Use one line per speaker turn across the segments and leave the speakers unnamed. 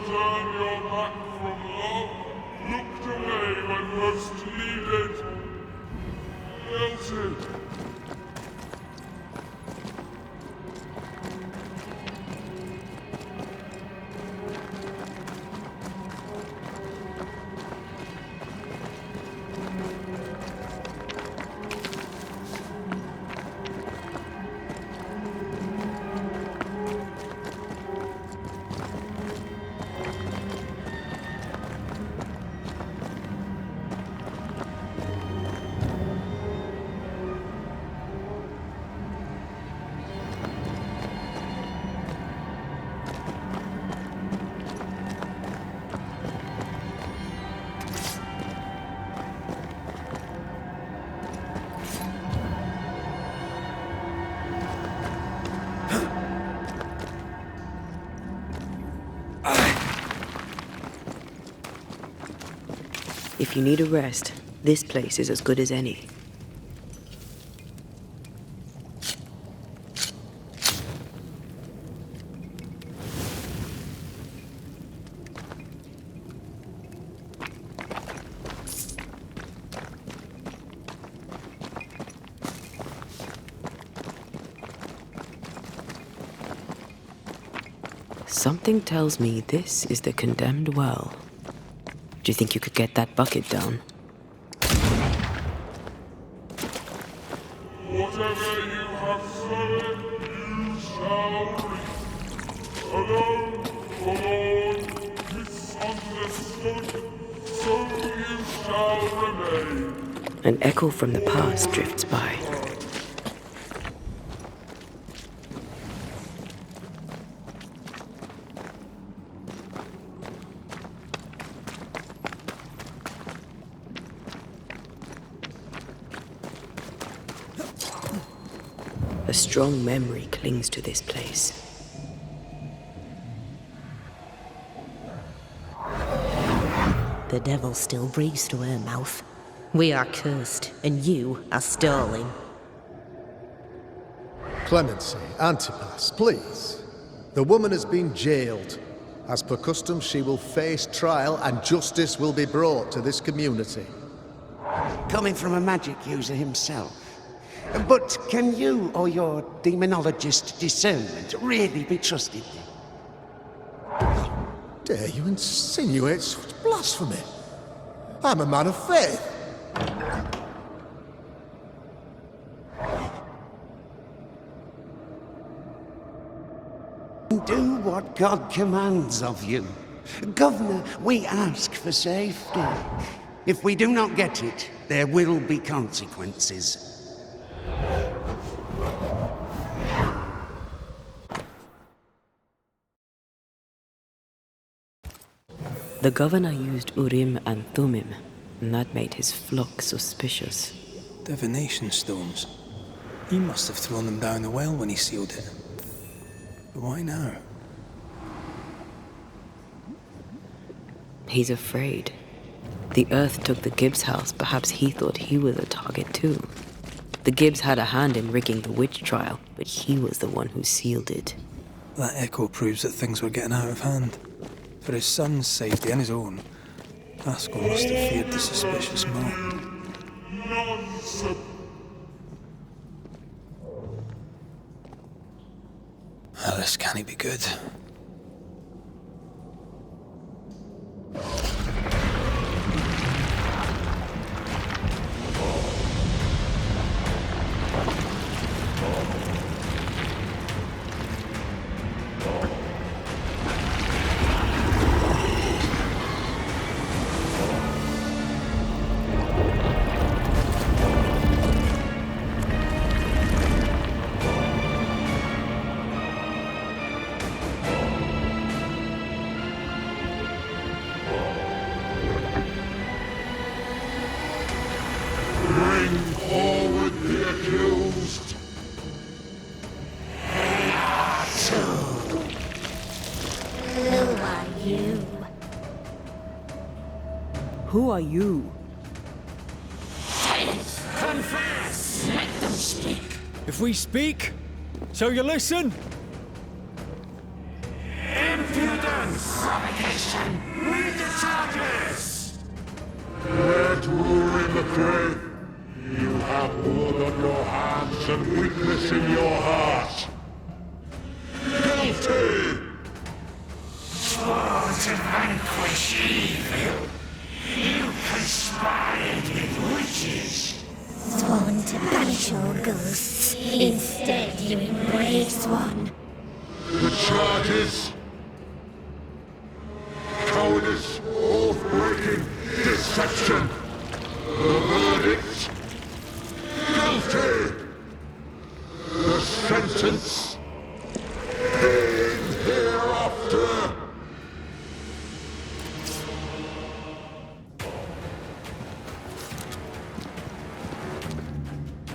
turned your back from love, looked away when most needed, melted.
If you need a rest, this place is as good as any. Something tells me this is the condemned well. Do you think you could get that bucket down?
Whatever you have sown, you shall reap. Alone, forlorn, misunderstood, so you shall remain.
An echo from the past drifts by. A strong memory clings to this place.
The devil still breathes through her mouth. We are cursed, and you are stalling.
Clemency, Antipas, please. The woman has been jailed. As per custom, she will face trial and justice will be brought to this community.
Coming from a magic user himself. But can you or your demonologist discernment really be trusted?
Dare you insinuate such blasphemy? I'm a man of faith.
Do what God commands of you. Governor, we ask for safety. If we do not get it, there will be consequences.
The governor used Urim and Thummim, and that made his flock suspicious.
Divination stones. He must have thrown them down the well when he sealed it. But why now?
He's afraid. The Earth took the Gibbs house. Perhaps he thought he was a target too. The Gibbs had a hand in rigging the witch trial, but he was the one who sealed it.
That echo proves that things were getting out of hand. For his son's safety and his own, Haskell must have feared the suspicious mob.
Nonsense.
This can't be good.
Who are you?
Confess! Let them speak!
If we speak, so you listen?
Impudence! Provocation! Mission! Read the charges!
Where to rule in the grave? You have blood on your hands and weakness in your heart. Guilty!
Swore to vanquish evil. You conspired with witches.
Sworn to banish all ghosts. Instead, you embrace one.
The charges? Cowardice, oath-breaking, deception. The verdict? Guilty! The sentence? Pain hereafter!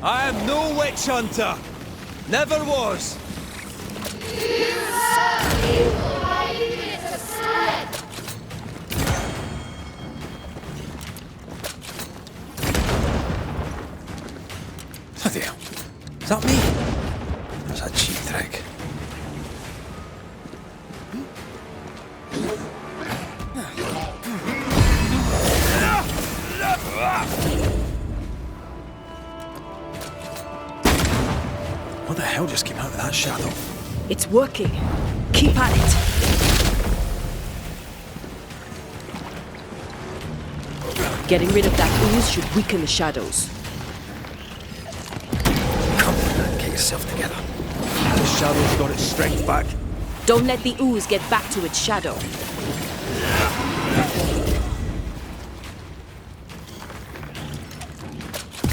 I am no witch hunter. Never was.
Bloody hell. Is that me? That's a cheap trick. What the hell just came out of that shadow?
It's working. Keep at it. Getting rid of that ooze should weaken the shadows.
Come on, man, get yourself together.
The shadow's got its strength back.
Don't let the ooze get back to its shadow.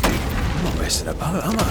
I'm not messing about, am I?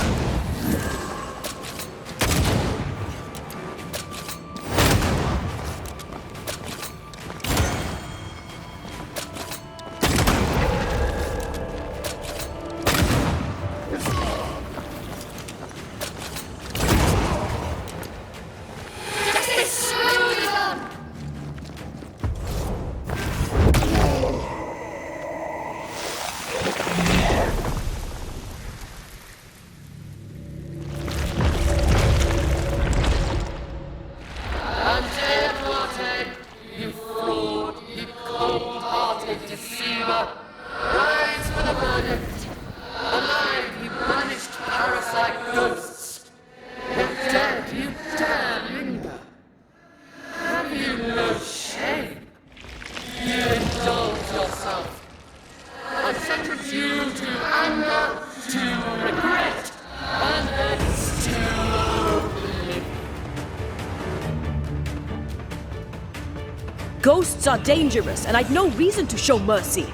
Ghosts are dangerous, and I'd no reason to show mercy.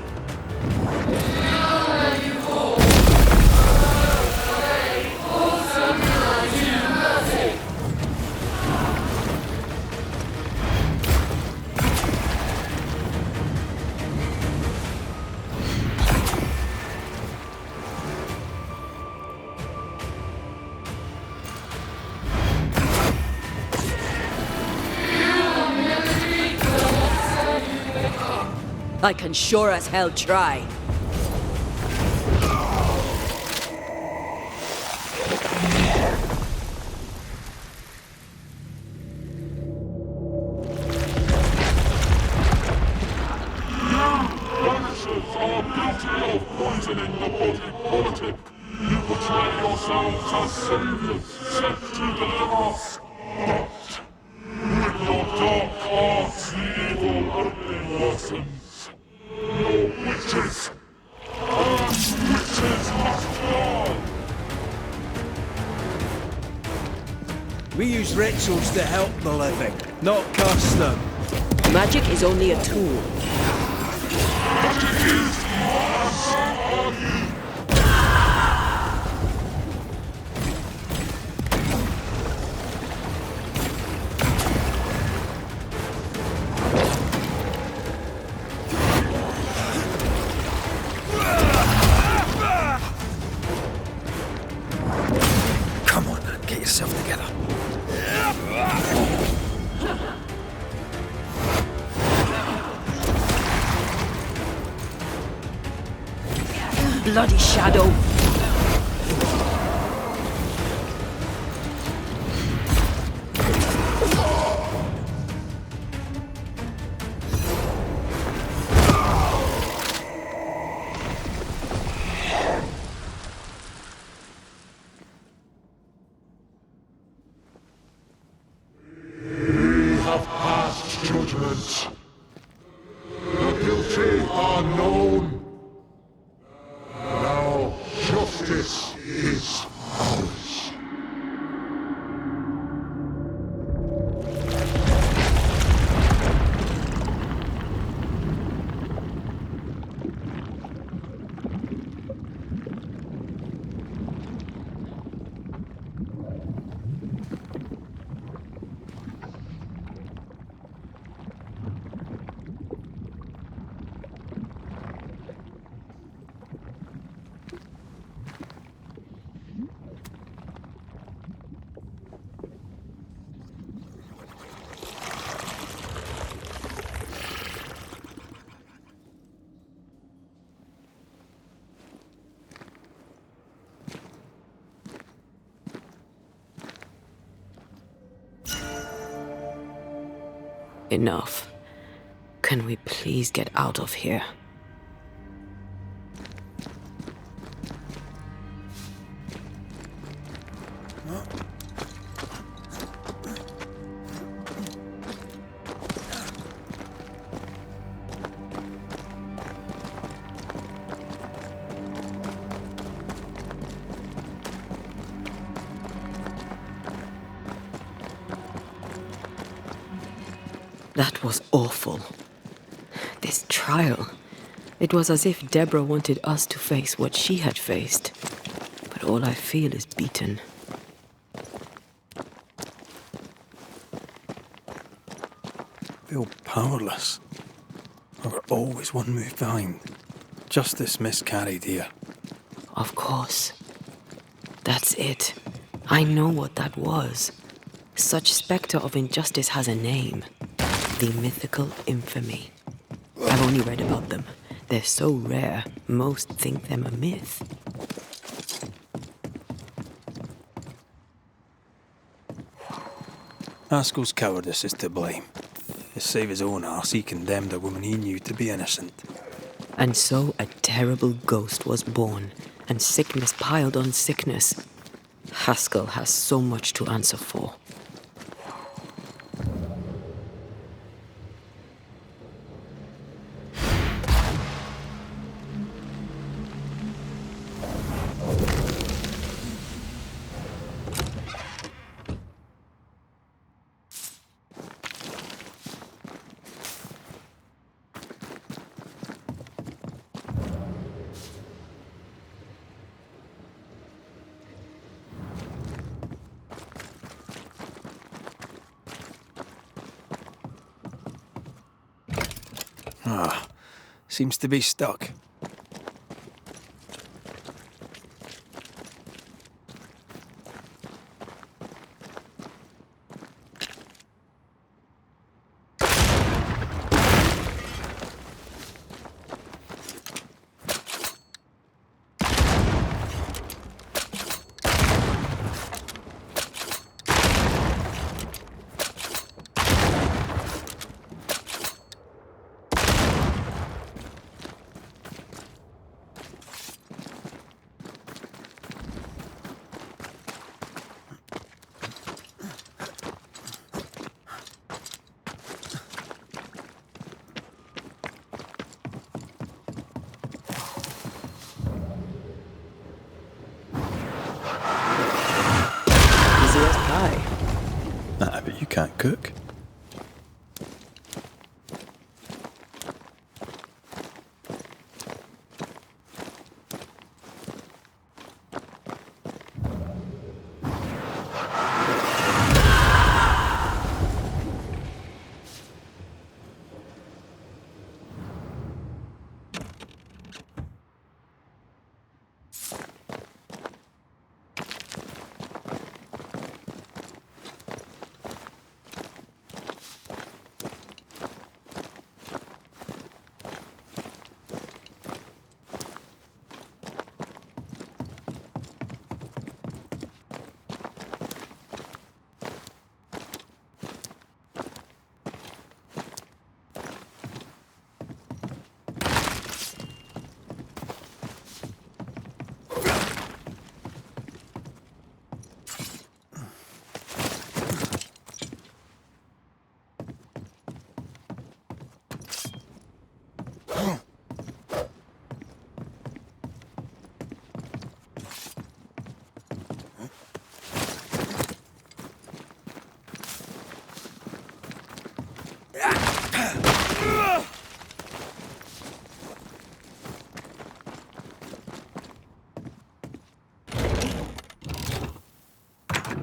I can sure as hell try.
Banishers are guilty of poisoning the body politic. You portray yourselves as saviors sent to deliver us. But with your dark arts, the evil only worsens. Your witches! And witches must die!
We use rituals to help the living, not curse them.
Magic is only a tool.
Magic is mine, so are you!
Come on, man, get yourself together.
Bloody shadow. Enough. Can we please get out of here? That was awful. This trial. It was as if Deborah wanted us to face what she had faced. But all I feel is beaten.
I feel powerless. We were always one move behind. Justice miscarried here.
Of course. That's it. I know what that was. Such spectre of injustice has a name. The mythical infamy. I've only read about them. They're so rare, most think them a myth.
Haskell's cowardice is to blame. To save his own arse, he condemned a woman he knew to be innocent.
And so a terrible ghost was born, and sickness piled on sickness. Haskell has so much to answer for.
Seems to be stuck.
But
you can't cook.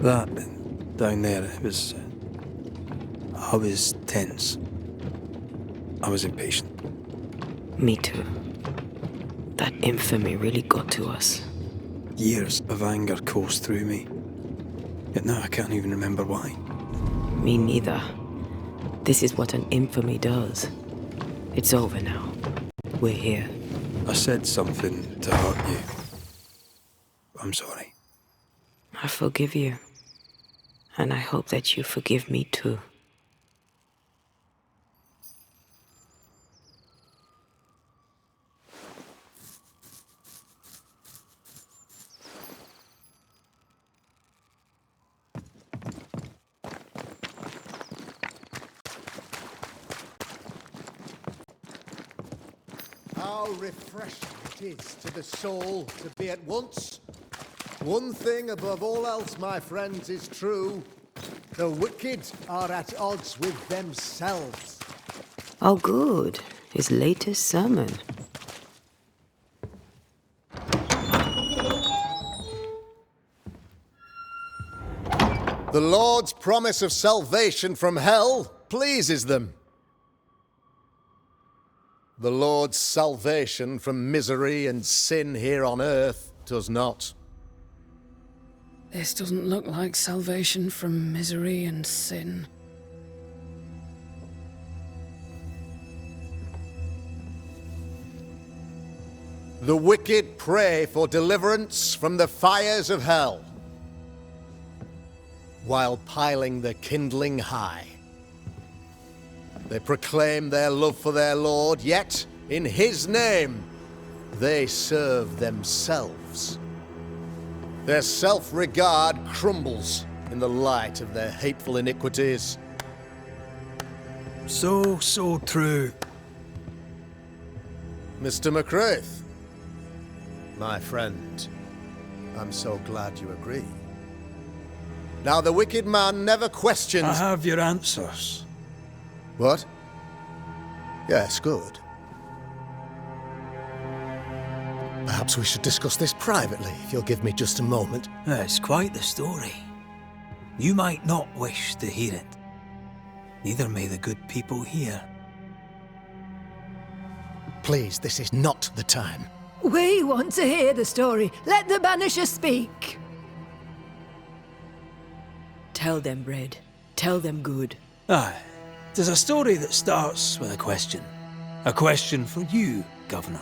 That down there, it was... I was tense. I was impatient.
Me too. That infamy really got to us.
Years of anger coursed through me. Yet now I can't even remember why.
Me neither. This is what an infamy does. It's over now. We're here.
I said something to hurt you. I'm sorry.
I forgive you. And I hope that you forgive me too.
How refreshing it is to the soul to be at once. One thing above all else, my friends, is true. The wicked are at odds with themselves.
Oh, good. His latest sermon.
The Lord's promise of salvation from hell pleases them. The Lord's salvation from misery and sin here on earth does not.
This doesn't look like salvation from misery and sin.
The wicked pray for deliverance from the fires of hell, while piling the kindling high. They proclaim their love for their Lord, yet, in His name, they serve themselves. Their self-regard crumbles in the light of their hateful iniquities.
So true.
Mr. McCraith, my friend, I'm so glad you agree. Now, the wicked man never questions...
I have your answers.
What? Yes, good. Perhaps we should discuss this privately, if you'll give me just a moment.
It's quite the story. You might not wish to hear it. Neither may the good people here.
Please, this is not the time.
We want to hear the story. Let the Banisher speak.
Tell them, Red. Tell them good.
Aye. There's a story that starts with a question. A question for you, Governor.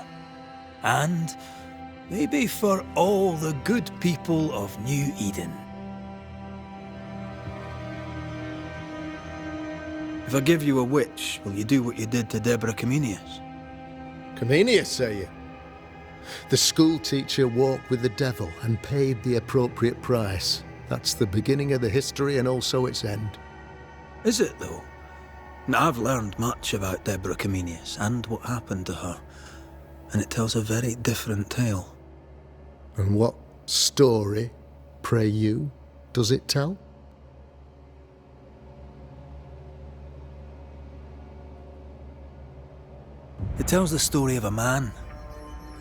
And maybe for all the good people of New Eden. If I give you a witch, will you do what you did to Deborah Comenius?
Comenius, say you? The school teacher walked with the devil and paid the appropriate price. That's the beginning of the history and also its end.
Is it, though? I've learned much about Deborah Comenius and what happened to her, and it tells a very different tale.
And what story, pray you, does it tell?
It tells the story of a man,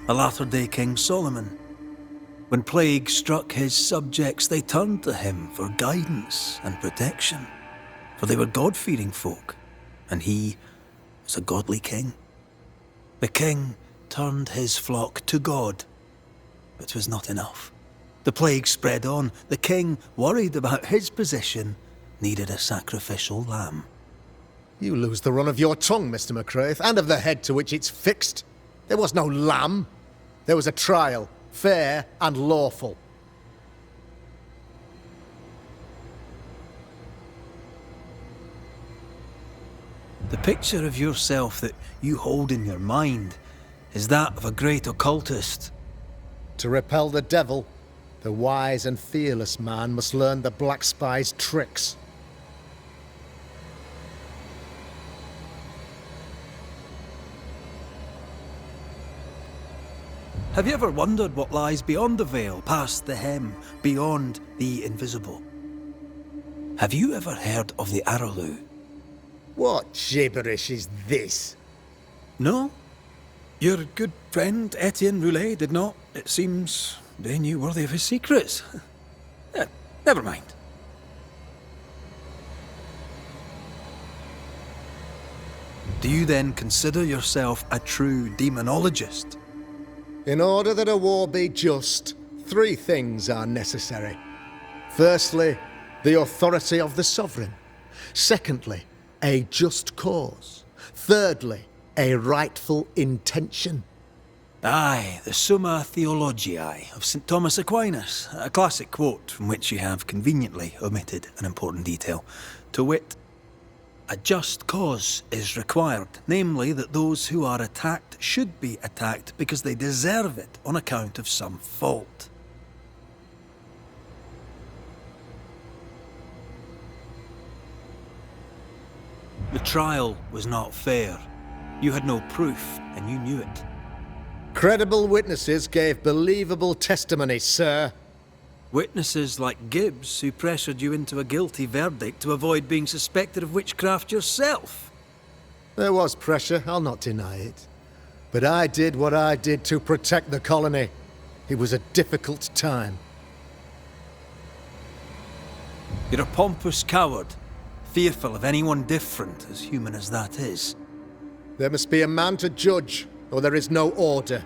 a latter-day King Solomon. When plague struck his subjects, they turned to him for guidance and protection, for they were God-fearing folk, and he was a godly king. The king turned his flock to God, but 'twas not enough. The plague spread on. The king, worried about his position, needed a sacrificial lamb.
You lose the run of your tongue, Mr. McCraith, and of the head to which it's fixed. There was no lamb. There was a trial, fair and lawful.
The picture of yourself that you hold in your mind is that of a great occultist.
To repel the devil, the wise and fearless man must learn the Black Spy's tricks.
Have you ever wondered what lies beyond the veil, past the hem, beyond the invisible? Have you ever heard of the Araloo?
What gibberish is this?
No? Your good friend Etienne Roulet did not, it seems, deign you worthy of his secrets. Never mind. Do you then consider yourself a true demonologist?
In order that a war be just, 3 things are necessary. Firstly, the authority of the sovereign. Secondly, a just cause. Thirdly, a rightful intention.
Aye, the Summa Theologiae of St. Thomas Aquinas, a classic quote from which you have conveniently omitted an important detail. To wit, a just cause is required, namely that those who are attacked should be attacked because they deserve it on account of some fault. The trial was not fair. You had no proof, and you knew it.
Credible witnesses gave believable testimony, sir.
Witnesses like Gibbs, who pressured you into a guilty verdict to avoid being suspected of witchcraft yourself.
There was pressure, I'll not deny it. But I did what I did to protect the colony. It was a difficult time.
You're a pompous coward, fearful of anyone different, as human as that is.
There must be a man to judge, or there is no order.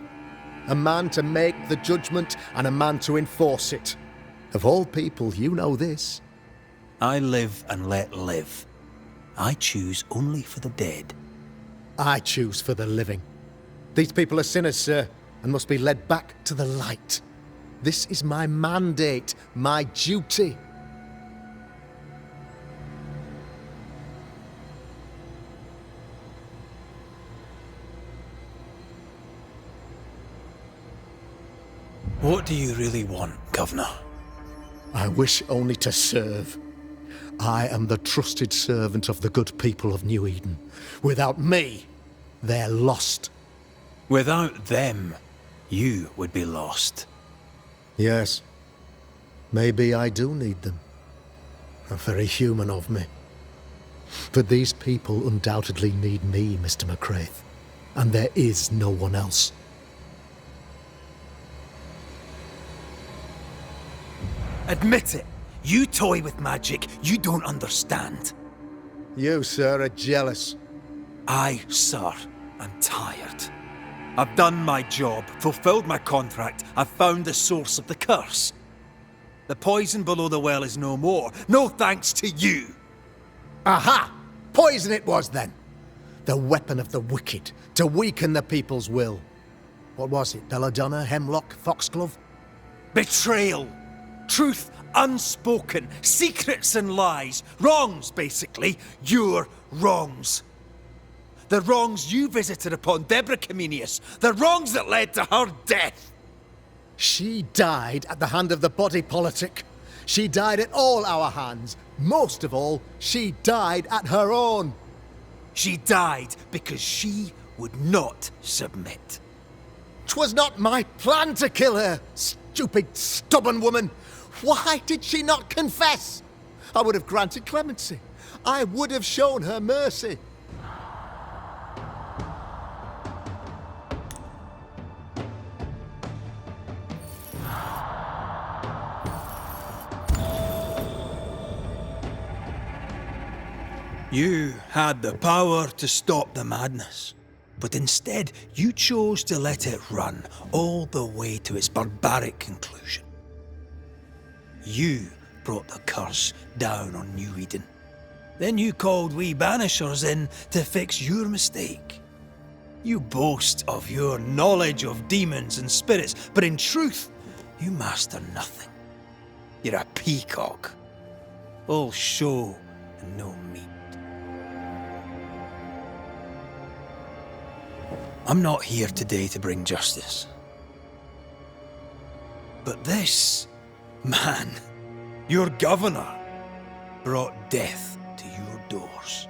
A man to make the judgment, and a man to enforce it. Of all people, you know this.
I live and let live. I choose only for the dead.
I choose for the living. These people are sinners, sir, and must be led back to the light. This is my mandate, my duty.
What do you really want, Governor?
I wish only to serve. I am the trusted servant of the good people of New Eden. Without me, they're lost.
Without them, you would be lost.
Yes. Maybe I do need them. How very human of me. But these people undoubtedly need me, Mr. McCraith. And there is no one else.
Admit it. You toy with magic you don't understand.
You, sir, are jealous.
I, sir, am tired. I've done my job, fulfilled my contract, I've found the source of the curse. The poison below the well is no more, no thanks to you.
Aha! Poison it was then. The weapon of the wicked, to weaken the people's will. What was it, belladonna, hemlock, foxglove?
Betrayal. Truth unspoken, secrets and lies, wrongs basically, your wrongs. The wrongs you visited upon Deborah Comenius, the wrongs that led to her death.
She died at the hand of the body politic. She died at all our hands. Most of all, she died at her own.
She died because she would not submit.
'Twas not my plan to kill her, stupid, stubborn woman. Why did she not confess? I would have granted clemency. I would have shown her mercy.
You had the power to stop the madness, but instead you chose to let it run all the way to its barbaric conclusion. You brought the curse down on New Eden. Then you called we Banishers in to fix your mistake. You boast of your knowledge of demons and spirits, but in truth, you master nothing. You're a peacock. All show and no meat. I'm not here today to bring justice. But this man, your governor, brought death to your doors.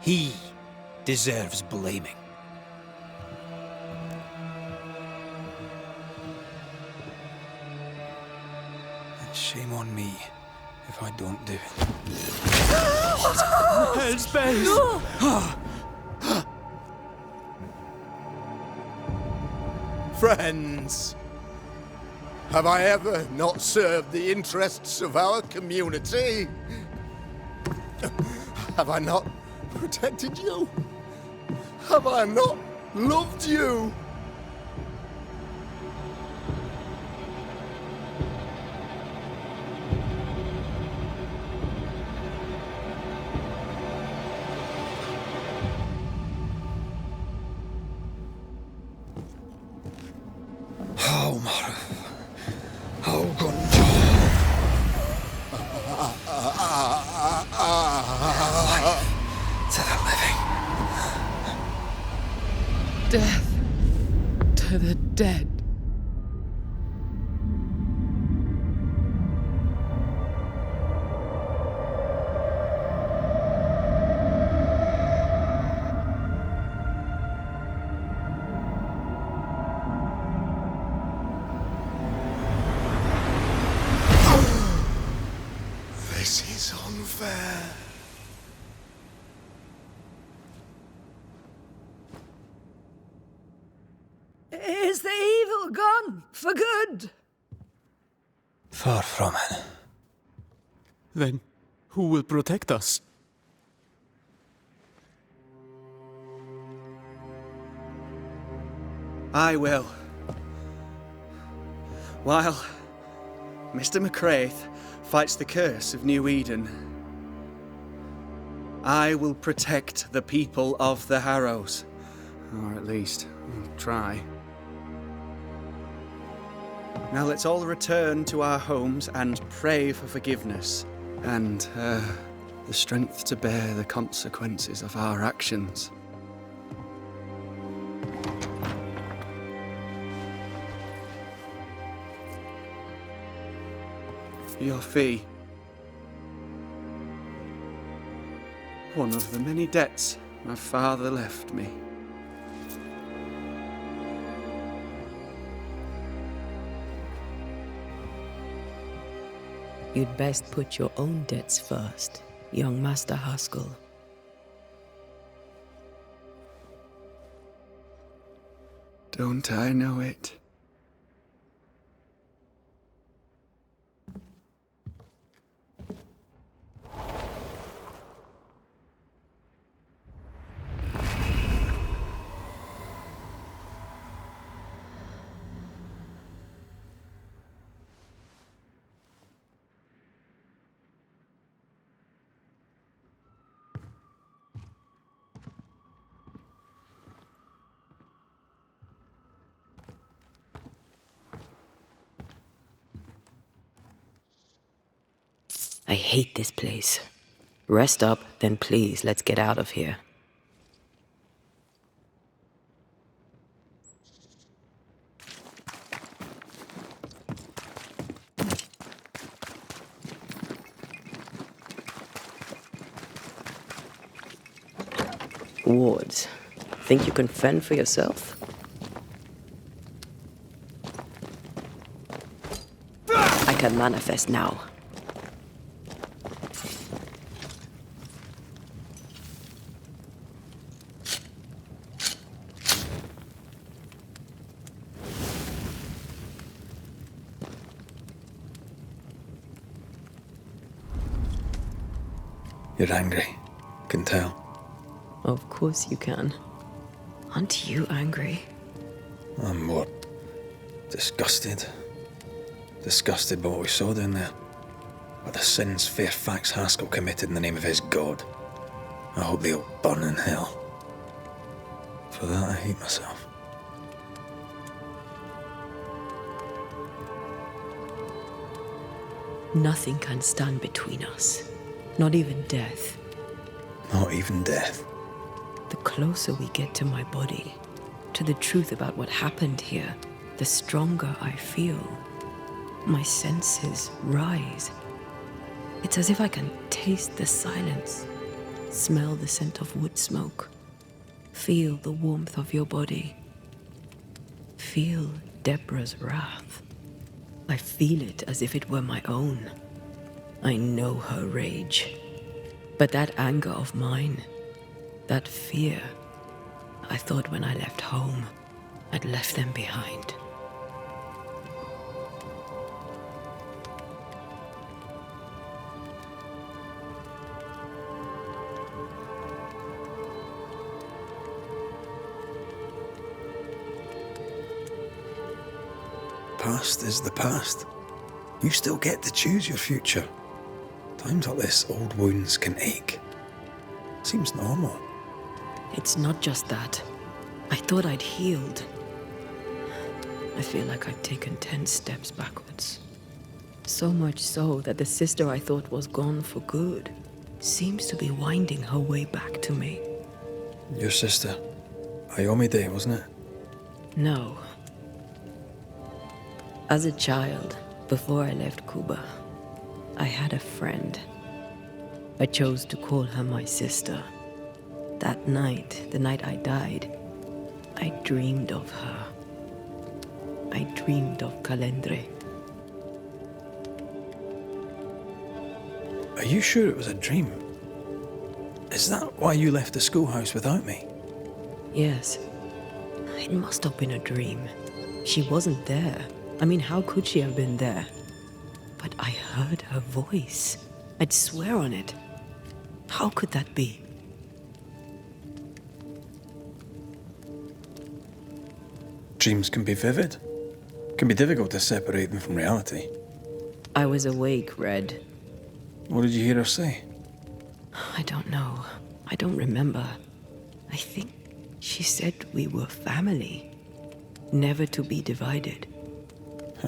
He deserves blaming. And shame on me if I don't do it.
Hell's bells!
Friends, have I ever not served the interests of our community? Have I not protected you? Have I not loved you?
Death to the dead.
This is unfair.
Is the evil gone for good?
Far from it.
Then who will protect us?
I will. While Mr. McCraith fights the curse of New Eden, I will protect the people of the Harrows. Or at least, I'll try. Now let's all return to our homes and pray for forgiveness and the strength to bear the consequences of our actions. Your fee. One of the many debts my father left me.
You'd best put your own debts first, young Master Haskell.
Don't I know it?
I hate this place. Rest up, then please, let's get out of here. Wards, think you can fend for yourself? I can manifest now.
You're angry. Can tell.
Of course you can. Aren't you angry?
I'm more disgusted. Disgusted by what we saw down there. By the sins Fairfax Haskell committed in the name of his god. I hope they'll burn in hell. For that I hate myself.
Nothing can stand between us. Not even death.
Not even death.
The closer we get to my body, to the truth about what happened here, the stronger I feel. My senses rise. It's as if I can taste the silence, smell the scent of wood smoke, feel the warmth of your body, feel Deborah's wrath. I feel it as if it were my own. I know her rage. But that anger of mine, that fear, I thought when I left home, I'd left them behind.
Past is the past. You still get to choose your future. Times like this, old wounds can ache. Seems normal.
It's not just that. I thought I'd healed. I feel like I'd taken 10 steps backwards. So much so that the sister I thought was gone for good seems to be winding her way back to me.
Your sister. Ayomide, wasn't it?
No. As a child, before I left Cuba, I had a friend. I chose to call her my sister. That night, the night I died, I dreamed of her. I dreamed of Calendre.
Are you sure it was a dream? Is that why you left the schoolhouse without me?
Yes. It must have been a dream. She wasn't there. I mean, how could she have been there? But I heard her voice. I'd swear on it. How could that be?
Dreams can be vivid. Can be difficult to separate them from reality.
I was awake, Red.
What did you hear her say?
I don't know. I don't remember. I think she said we were family. Never to be divided.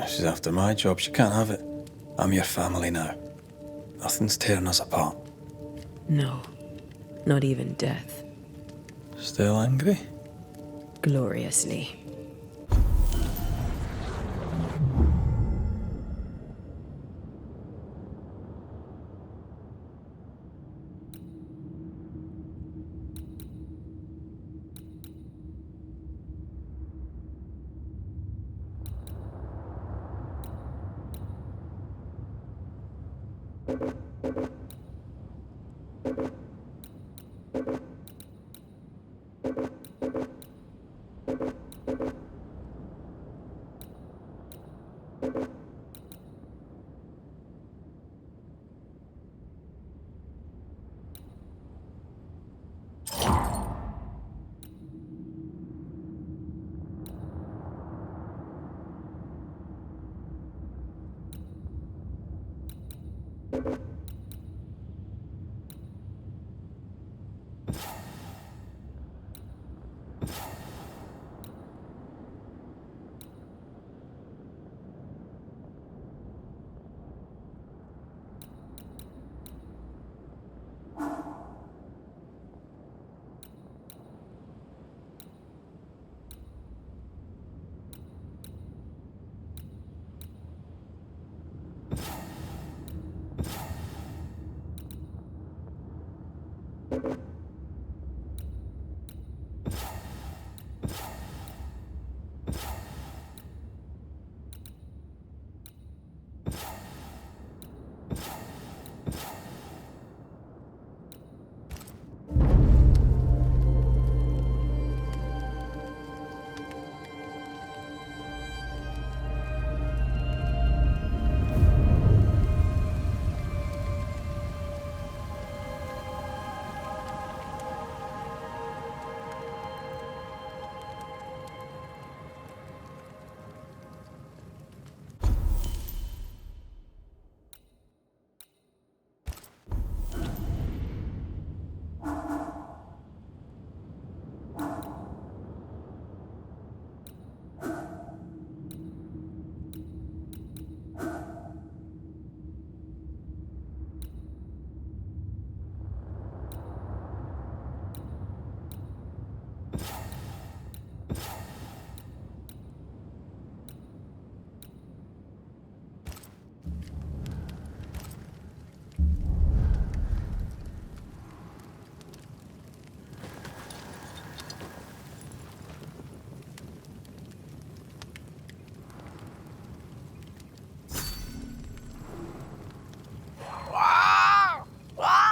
She's after my job. She can't have it. I'm your family now. Nothing's tearing us apart.
No. Not even death.
Still angry?
Gloriously.